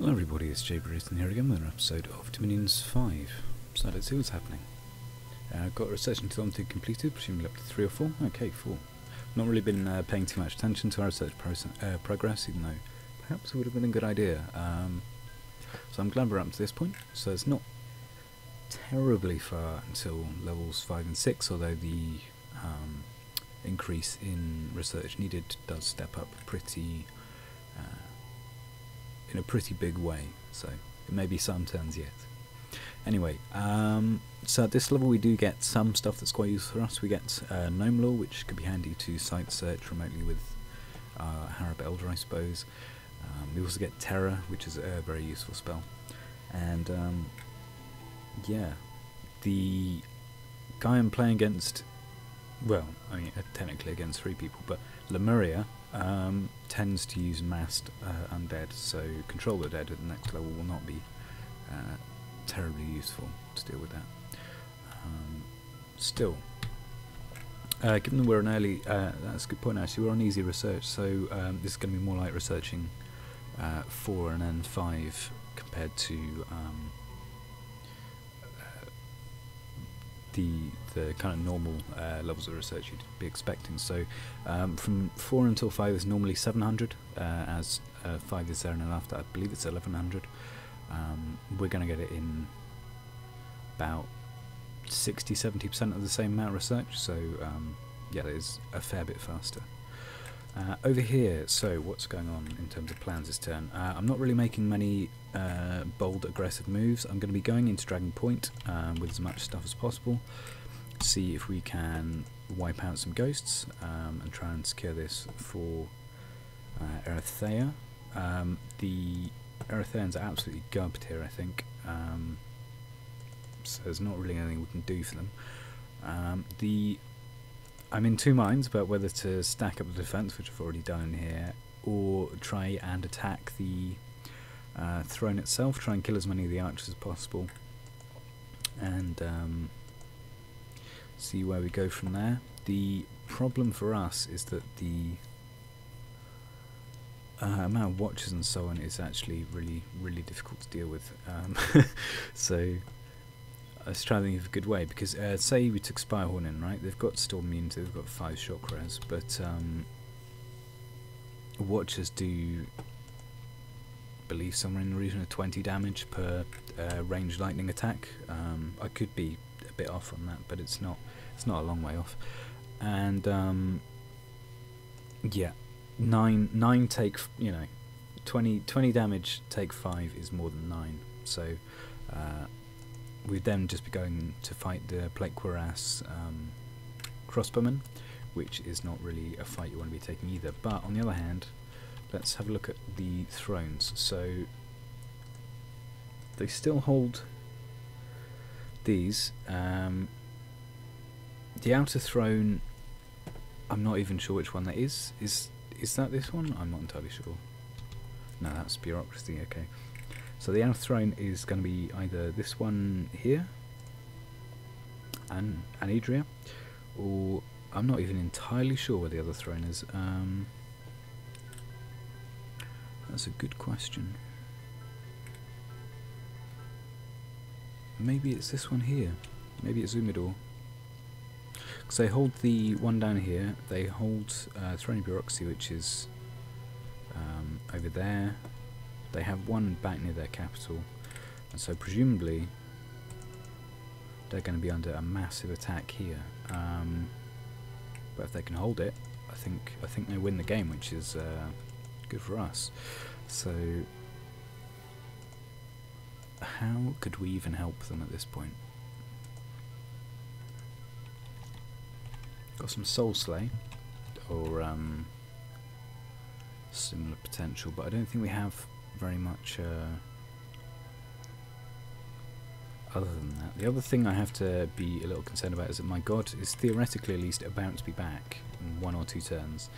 Hello everybody, it's Jay Bruton here again with an episode of Dominions 5. So let's see what's happening. I've got research until I'm completed, presumably up to 3 or 4. Okay, 4. Not really been paying too much attention to our research progress, even though perhaps it would have been a good idea. So I'm glad we're up to this point. So it's not terribly far until levels 5 and 6, although the increase in research needed does step up pretty in a pretty big way, so it may be some turns yet. Anyway, so at this level we do get some stuff that's quite useful for us. We get Gnome Lore, which could be handy to site search remotely with Harab Elder, I suppose. We also get Terror, which is a very useful spell. And yeah, the guy I'm playing against, well, I mean technically against 3 people, but Lemuria tends to use massed undead, so Control the Dead at the next level will not be terribly useful to deal with that. Still, given that we're an early, that's a good point actually, we're on easy research, so this is going to be more like researching 4 and then 5 compared to the kind of normal levels of research you'd be expecting. So from 4 until 5 is normally 700, as 5 is there and after I believe it's 1100. We're going to get it in about 60-70% of the same amount of research, so yeah, that is a fair bit faster. Over here, so what's going on in terms of plans this turn? I'm not really making many bold, aggressive moves. I'm going to be going into Dragon Point with as much stuff as possible. See if we can wipe out some ghosts and try and secure this for Erithea. The Erytheans are absolutely gubbed here, I think. So there's not really anything we can do for them. I'm in 2 minds about whether to stack up the defense, which I've already done in here, or try and attack the throne itself, try and kill as many of the archers as possible, and see where we go from there. The problem for us is that the amount of watchers and so on is actually really difficult to deal with. So let's try to think of a good way, because say we took Spirehorn in, right? They've got Storm Immunity, they've got 5 shock res, but Watchers do believe somewhere in the region of 20 damage per ranged lightning attack. I could be a bit off on that, but it's not a long way off. And yeah, 9 take, 20 damage take 5 is more than 9, so we'd then just be going to fight the Plague Cuirass crossbowmen, which is not really a fight you want to be taking either. But on the other hand, let's have a look at the thrones. So they still hold these. The outer throne, I'm not even sure which one that is. Is that this one? I'm not entirely sure. No, that's Bureaucracy, okay. So the outer throne is going to be either this one here, and Anidria, or I'm not even entirely sure where the other throne is. That's a good question. Maybe it's this one here. Maybe it's Umidor. Because they hold the one down here. They hold Throne of Bureaucracy, which is over there. They have one back near their capital, and so presumably they're going to be under a massive attack here. But if they can hold it, I think they win the game, which is good for us. So how could we even help them at this point? Got some Soul Slay or similar potential, but I don't think we have very much other than that. The other thing I have to be a little concerned about is that my god is theoretically at least about to be back in 1 or 2 turns,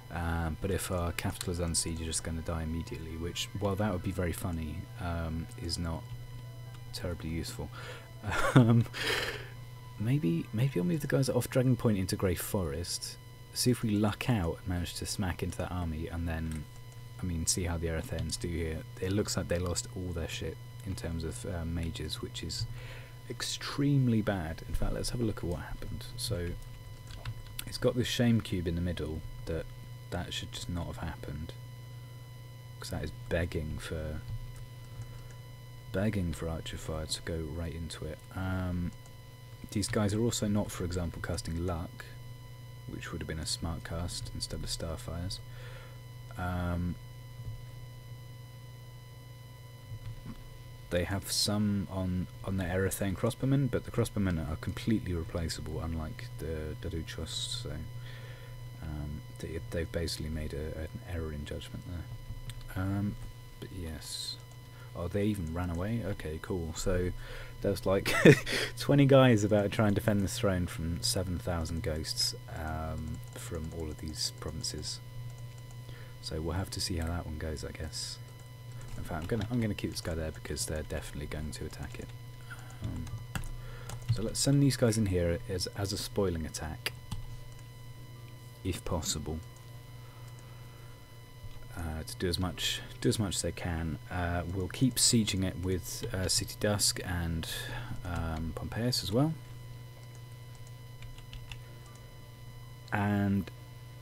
but if our capital is unsieged, you're just going to die immediately, which, while that would be very funny, is not terribly useful. Maybe I'll move the guys off Dragon Point into Grey Forest, see if we luck out and manage to smack into that army, and then I mean, see how the Erythans do here. It looks like they lost all their shit in terms of mages, which is extremely bad. In fact, let's have a look at what happened. So it's got this shame cube in the middle that should just not have happened, because that is begging for Archer-Fire to go right into it. These guys are also not, for example, casting Luck, which would have been a smart cast instead of Starfires. They have some on the Erythane crossbowmen, but the crossbowmen are completely replaceable, unlike the Daruchos, so they've basically made an error in judgment there. But yes. Oh, they even ran away? Okay, cool. So there's like 20 guys about to try and defend this throne from 7,000 ghosts from all of these provinces. So we'll have to see how that one goes, I guess. In fact, I'm gonna keep this guy there because they're definitely going to attack it. So let's send these guys in here as a spoiling attack, if possible, to do as much as they can. We'll keep sieging it with City Dusk and Pompeius as well. And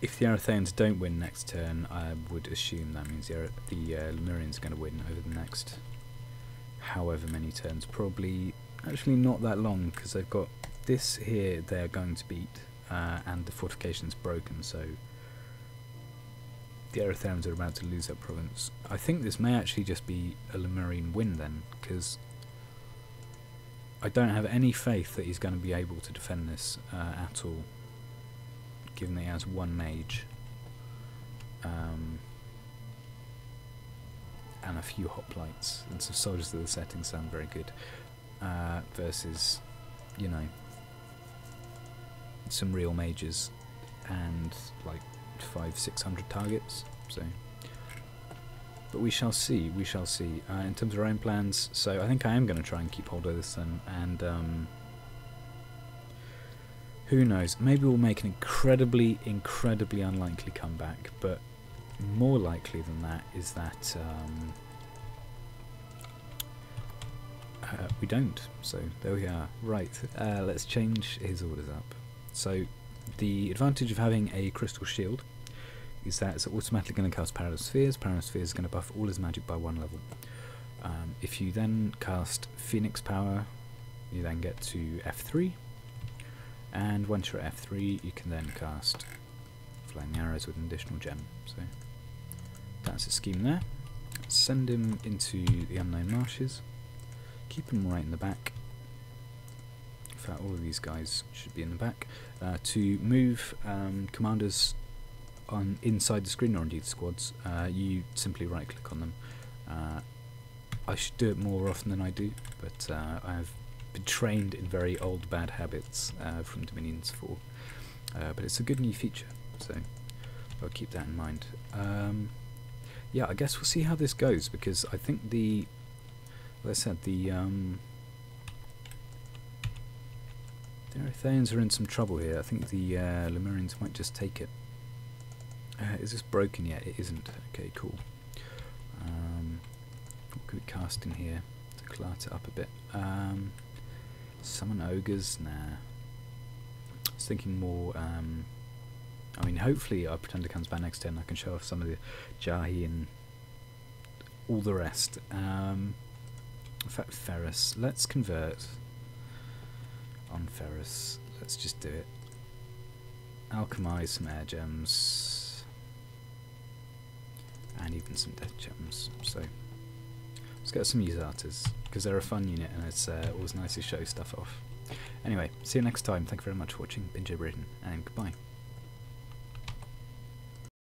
if the Erythans don't win next turn, I would assume that means the Lemurians are going to win over the next however many turns. Probably, actually not that long, because they've got this here they're going to beat, and the fortification's broken, so the Erythans are about to lose that province. I think this may actually just be a Lemurian win then, because I don't have any faith that he's going to be able to defend this at all, given that he has one mage and a few hoplites, and some soldiers of the setting sound very good, versus, you know, some real mages and like 500-600 targets. So, but we shall see. We shall see. In terms of our own plans, so I think I am going to try and keep hold of this then, and who knows? Maybe we'll make an incredibly unlikely comeback, but more likely than that is that we don't. So there we are. Right, let's change his orders up. So the advantage of having a crystal shield is that it's automatically going to cast Perilous Spheres. Perilous Spheres is going to buff all his magic by 1 level. If you then cast Phoenix Power, you then get to F3. And once you're at F3, you can then cast Flying Arrows with an additional gem. So that's the scheme there. Send him into the Unknown Marshes. Keep him right in the back. In fact, all of these guys should be in the back. To move commanders on inside the screen, or indeed squads, you simply right-click on them. I should do it more often than I do, but I've been trained in very old bad habits from Dominions 4, but it's a good new feature, so I'll keep that in mind. Yeah, I guess we'll see how this goes, because I think as I said, the Erythans are in some trouble here. I think the Lemurians might just take it. Is this broken yet? It isn't. Okay, cool. What could we cast in here to clart it up a bit? Summon ogres? Nah. I was thinking more, I mean, hopefully our Pretender comes back next turn and I can show off some of the Jahi and all the rest. In fact, Ferrous. Let's convert on Ferrous. Let's just do it. Alchemize some air gems. And even some death gems. So let's get some Usatas, because they're a fun unit and it's always nice to show stuff off. Anyway, see you next time. Thank you very much for watching. Been Jay Britain, and goodbye.